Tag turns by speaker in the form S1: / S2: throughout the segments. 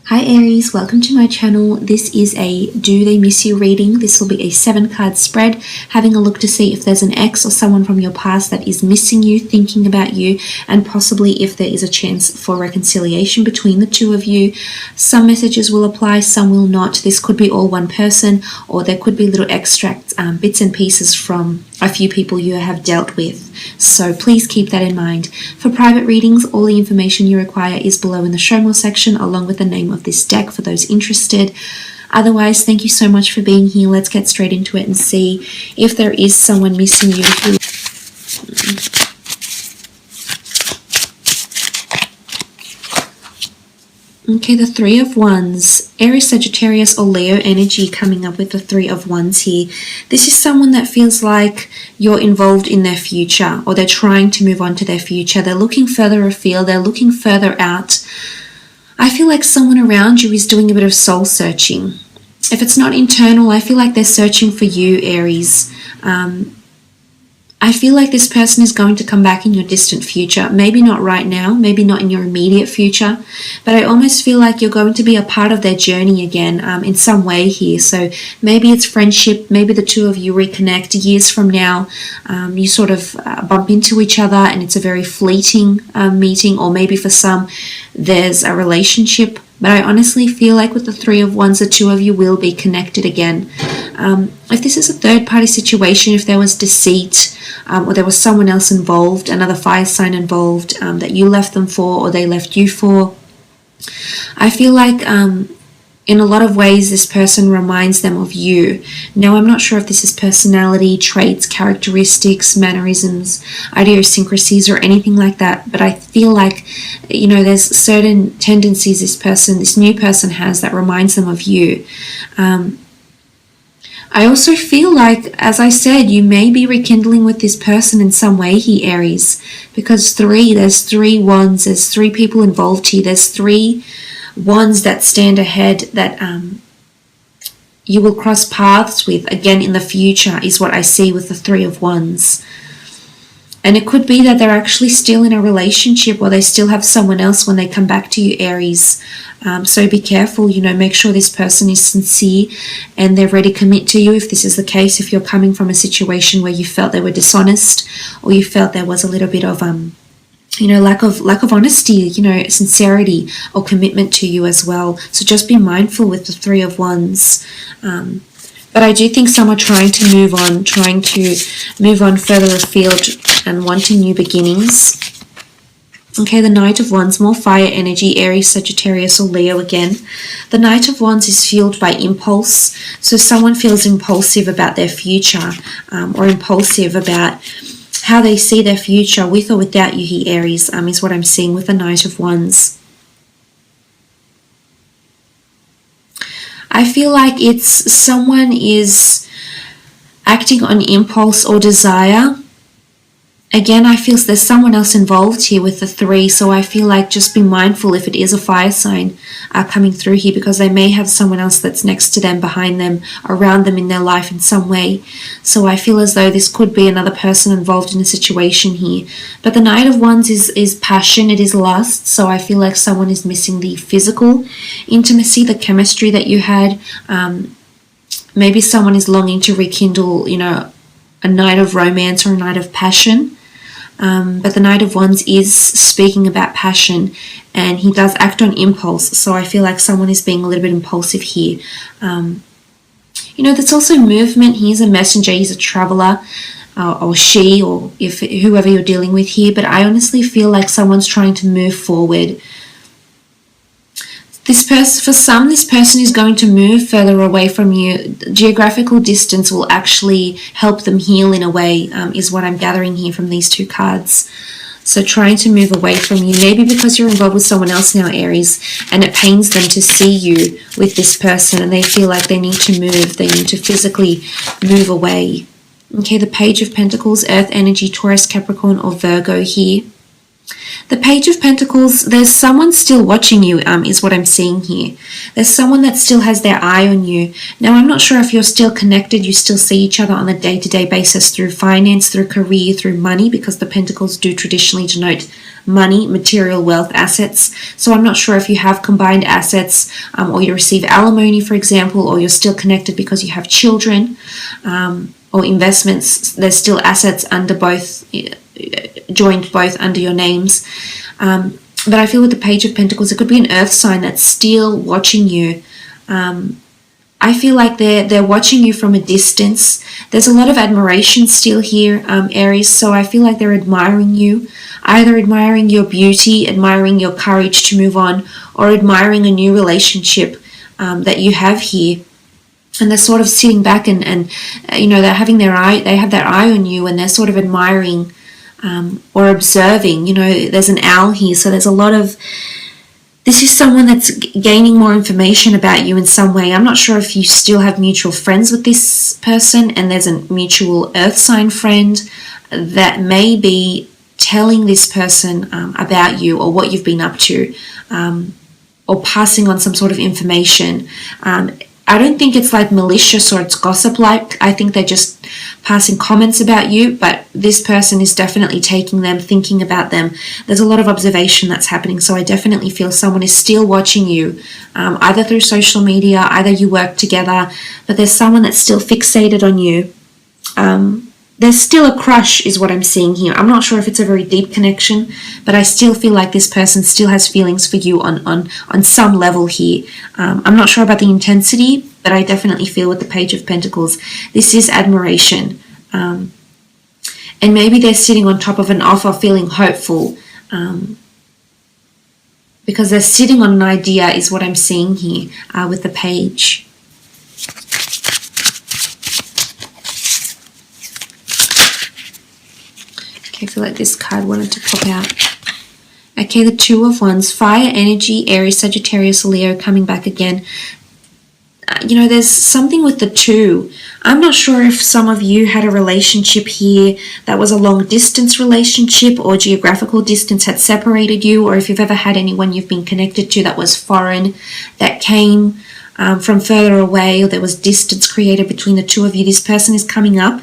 S1: Hi Aries, welcome to my channel. This is a Do They Miss You reading. This will be a 7-card spread, having a look to see if there's an ex or someone from your past that is missing you, thinking about you, and possibly if there is a chance for reconciliation between the two of you. Some messages will apply, some will not. This could be all one person, or there could be little extracts, bits and pieces from a few people you have dealt with. So please keep that in mind. For private readings, all the information you require is below in the show more section, along with the name of this deck for those interested. Otherwise, thank you so much for being here. Let's get straight into it and see if there is someone missing you. Okay, the Three of Wands. Aries, Sagittarius, or Leo energy coming up with the Three of Wands here. This is someone that feels like you're involved in their future, or they're trying to move on to their future. They're looking further afield. They're looking further out. I feel like someone around you is doing a bit of soul searching. If it's not internal, I feel like they're searching for you, Aries. I feel like this person is going to come back in your distant future. Maybe not right now, maybe not in your immediate future, but I almost feel like you're going to be a part of their journey again in some way here. So maybe it's friendship, maybe the two of you reconnect years from now. You sort of bump into each other and it's a very fleeting meeting, or maybe for some there's a relationship. But I honestly feel like with the Three of Wands, the two of you will be connected again. If this is a third-party situation, if there was deceit or there was someone else involved, another fire sign involved that you left them for or they left you for, I feel like in a lot of ways this person reminds them of you. Now, I'm not sure if this is personality, traits, characteristics, mannerisms, idiosyncrasies, or anything like that, but I feel like, you know, there's certain tendencies this new person has that reminds them of you. I also feel like, as I said, you may be rekindling with this person in some way here, Aries, because there's 3 wands, there's 3 people involved here, there's 3 wands that stand ahead that you will cross paths with again in the future, is what I see with the Three of Wands. And it could be that they're actually still in a relationship, or they still have someone else when they come back to you, Aries. So be careful, you know, make sure this person is sincere and they're ready to commit to you if this is the case, if you're coming from a situation where you felt they were dishonest, or you felt there was a little bit of lack of honesty, you know, sincerity or commitment to you as well. So just be mindful with the Three of Wands. But I do think some are trying to move on further afield and wanting new beginnings. Okay, the Knight of Wands, more fire energy, Aries, Sagittarius, or Leo again. The Knight of Wands is fueled by impulse. So someone feels impulsive about their future, or impulsive about how they see their future with or without you here, Aries, is what I'm seeing with the Knight of Wands. I feel like it's someone is acting on impulse or desire. Again, I feel there's someone else involved here with the 3, so I feel like just be mindful if it is a fire sign coming through here, because they may have someone else that's next to them, behind them, around them in their life in some way. So I feel as though this could be another person involved in a situation here. But the Knight of Wands is passion, it is lust, so I feel like someone is missing the physical intimacy, the chemistry that you had. Maybe someone is longing to rekindle, you know, a night of romance or a night of passion. But the Knight of Wands is speaking about passion, and he does act on impulse, so I feel like someone is being a little bit impulsive here. You know, there's also movement. He's a messenger, he's a traveler, or she, or if whoever you're dealing with here, but I honestly feel like someone's trying to move forward. This person is going to move further away from you. Geographical distance will actually help them heal in a way, is what I'm gathering here from these 2 cards. So trying to move away from you, maybe because you're involved with someone else now, Aries, and it pains them to see you with this person, and they feel like they need to move, they need to physically move away. Okay, the Page of Pentacles, Earth energy, Taurus, Capricorn, or Virgo here. The Page of Pentacles, there's someone still watching you, is what I'm seeing here. There's someone that still has their eye on you. Now, I'm not sure if you're still connected, you still see each other on a day-to-day basis through finance, through career, through money, because the Pentacles do traditionally denote money, material wealth, assets. So I'm not sure if you have combined assets, or you receive alimony, for example, or you're still connected because you have children, or investments. There's still assets under both, joined both under your names. But I feel with the Page of Pentacles, it could be an earth sign that's still watching you. I feel like they're watching you from a distance. There's a lot of admiration still here, Aries, so I feel like they're admiring you, either admiring your beauty, admiring your courage to move on, or admiring a new relationship that you have here. And they're sort of sitting back and they're having they have their eye on you, and they're sort of admiring or observing. There's an owl here, so there's a lot of, this is someone that's gaining more information about you in some way. I'm not sure if you still have mutual friends with this person, and there's a mutual earth sign friend that may be telling this person about you or what you've been up to, or passing on some sort of information. I don't think it's like malicious or it's gossip-like. I think they're just passing comments about you, but this person is definitely taking them, thinking about them. There's a lot of observation that's happening, so I definitely feel someone is still watching you, either through social media, either you work together, but there's someone that's still fixated on you. There's still a crush is what I'm seeing here. I'm not sure if it's a very deep connection, but I still feel like this person still has feelings for you on some level here. I'm not sure about the intensity, but I definitely feel with the Page of Pentacles, this is admiration. And maybe they're sitting on top of an offer feeling hopeful, because they're sitting on an idea is what I'm seeing here with the Page. I feel like this card wanted to pop out. Okay, the Two of Wands, fire energy, Aries, Sagittarius, Leo coming back again. There's something with the two. I'm not sure if some of you had a relationship here that was a long distance relationship, or geographical distance had separated you, or if you've ever had anyone you've been connected to that was foreign, that came from further away, or there was distance created between the two of you. This person is coming up.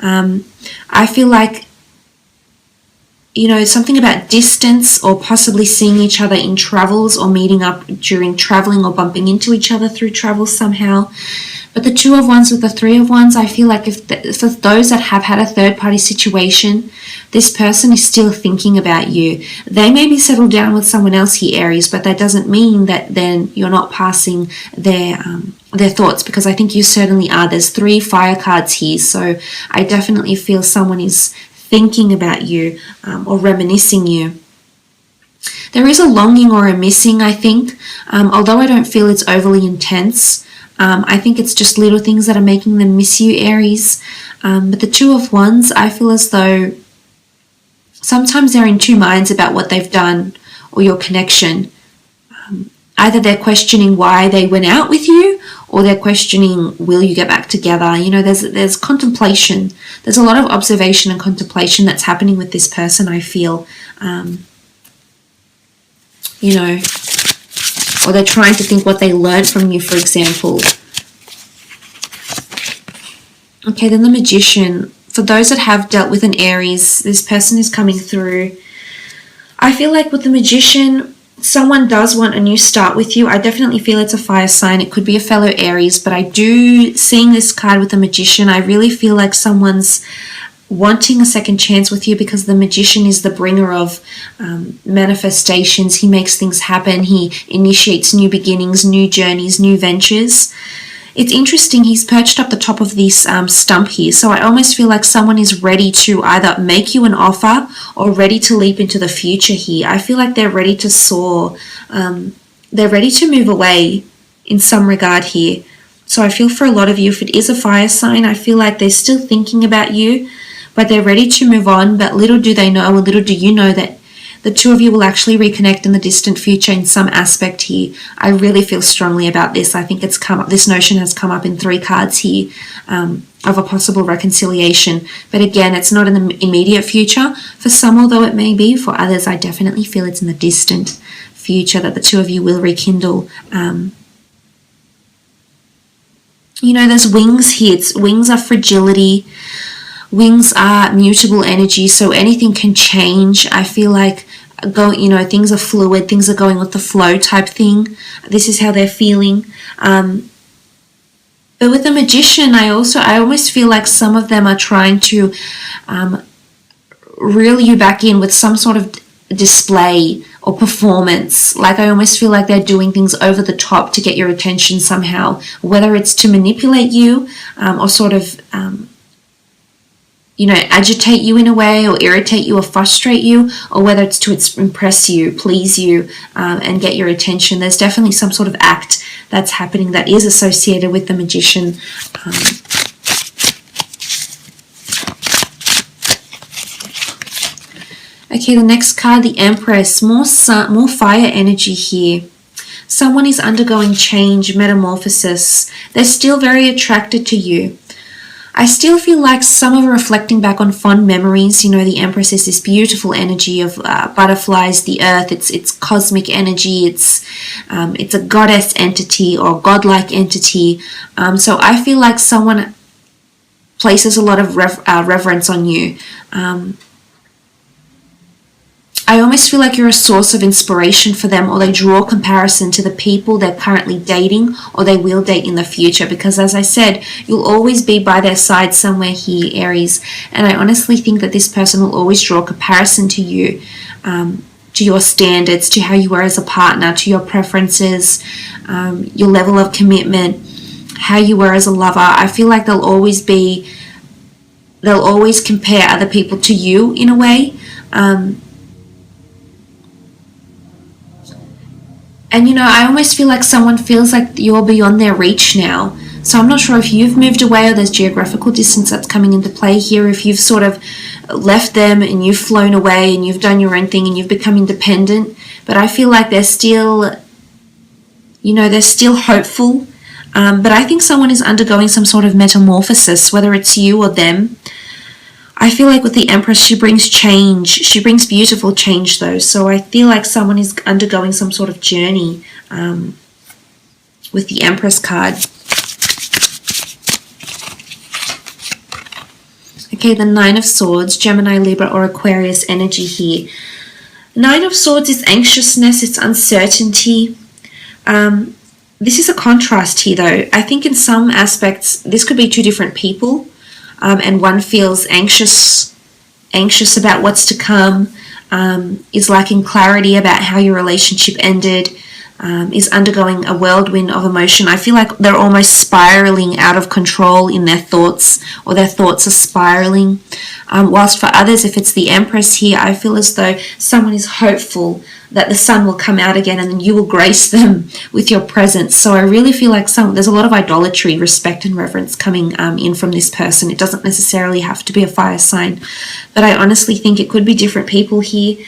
S1: I feel like something about distance, or possibly seeing each other in travels, or meeting up during traveling, or bumping into each other through travels somehow. But the Two of Wands with the Three of Wands, I feel like for those that have had a third-party situation, this person is still thinking about you. They may be settled down with someone else here, Aries, but that doesn't mean that then you're not passing their thoughts, because I think you certainly are. There's 3 fire cards here, so I definitely feel someone is thinking about you, or reminiscing you. There is a longing or a missing, I think, although I don't feel it's overly intense. I think it's just little things that are making them miss you, Aries. But the Two of Wands, I feel as though sometimes they're in two minds about what they've done or your connection. Either they're questioning why they went out with you, or they're questioning, will you get back together? There's contemplation. There's a lot of observation and contemplation that's happening with this person, I feel. Or they're trying to think what they learned from you, for example. Okay, then the Magician. For those that have dealt with an Aries, this person is coming through. I feel like with the Magician, someone does want a new start with you. I definitely feel it's a fire sign. It could be a fellow Aries, but I do, seeing this card with the Magician, I really feel like someone's wanting a second chance with you, because the Magician is the bringer of manifestations. He makes things happen. He initiates new beginnings, new journeys, new ventures. It's interesting, he's perched up the top of this stump here, so I almost feel like someone is ready to either make you an offer or ready to leap into the future here. I feel like they're ready to soar. They're ready to move away in some regard here. So I feel for a lot of you, if it is a fire sign, I feel like they're still thinking about you, but they're ready to move on. But little do they know, or little do you know, that the two of you will actually reconnect in the distant future in some aspect here. I really feel strongly about this. I think it's come up, this notion has come up in 3 cards here. of a possible reconciliation. But again, it's not in the immediate future. For some, although it may be, for others, I definitely feel it's in the distant future that the two of you will rekindle. You know, there's wings here. Wings are fragility. Wings are mutable energy, so anything can change. I feel like things are fluid, things are going with the flow type thing. This is how they're feeling. But with the Magician, I almost feel like some of them are trying to reel you back in with some sort of display or performance. Like, I almost feel like they're doing things over the top to get your attention somehow, whether it's to manipulate you or sort of agitate you in a way, or irritate you or frustrate you, or whether it's to impress you, please you, and get your attention. There's definitely some sort of act that's happening that is associated with the Magician. Okay, the next card, the Empress. More fire energy here. Someone is undergoing change, metamorphosis. They're still very attracted to you. I still feel like some are reflecting back on fond memories. You know, the Empress is this beautiful energy of butterflies, the earth. It's cosmic energy. It's a goddess entity or godlike entity. So I feel like someone places a lot of reverence on you. I almost feel like you're a source of inspiration for them, or they draw comparison to the people they're currently dating or they will date in the future, because as I said, you'll always be by their side somewhere here, Aries. And I honestly think that this person will always draw comparison to you, to your standards, to how you are as a partner, to your preferences, your level of commitment, how you were as a lover. I feel like they'll always compare other people to you in a way. And, I almost feel like someone feels like you're beyond their reach now. So I'm not sure if you've moved away or there's geographical distance that's coming into play here. If you've sort of left them and you've flown away and you've done your own thing and you've become independent. But I feel like they're still hopeful. But I think someone is undergoing some sort of metamorphosis, whether it's you or them. I feel like with the Empress, she brings change. She brings beautiful change, though. So I feel like someone is undergoing some sort of journey with the Empress card. Okay, the Nine of Swords, Gemini, Libra, or Aquarius energy here. Nine of Swords is anxiousness, it's uncertainty. This is a contrast here, though. I think in some aspects, this could be two different people. And one feels anxious about what's to come, is lacking clarity about how your relationship ended, is undergoing a whirlwind of emotion. I feel like they're almost spiraling out of control in their thoughts, or their thoughts are spiraling. Whilst for others, if it's the Empress here, I feel as though someone is hopeful that the sun will come out again and then you will grace them with your presence. So I really feel like there's a lot of idolatry, respect and reverence coming in from this person. It doesn't necessarily have to be a fire sign, but I honestly think it could be different people here.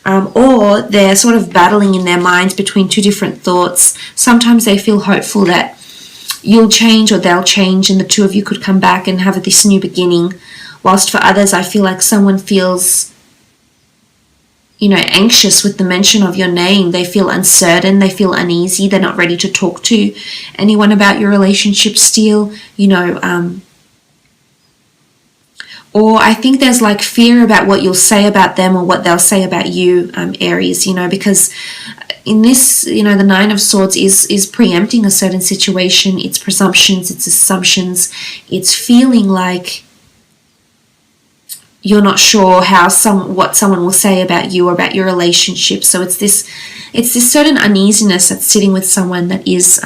S1: Or they're sort of battling in their minds between two different thoughts. Sometimes they feel hopeful that you'll change or they'll change and the two of you could come back and have this new beginning. Whilst for others, I feel like someone feels anxious with the mention of your name. They feel uncertain, they feel uneasy, they're not ready to talk to anyone about your relationship still, or I think there's like fear about what you'll say about them or what they'll say about you, Aries, because in this, the Nine of Swords is preempting a certain situation. It's presumptions, it's assumptions, it's feeling like you're not sure what someone will say about you or about your relationship. So it's this certain uneasiness that's sitting with someone that is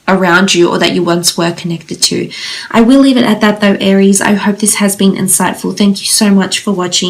S1: around you or that you once were connected to. I will leave it at that though, Aries. I hope this has been insightful. Thank you so much for watching.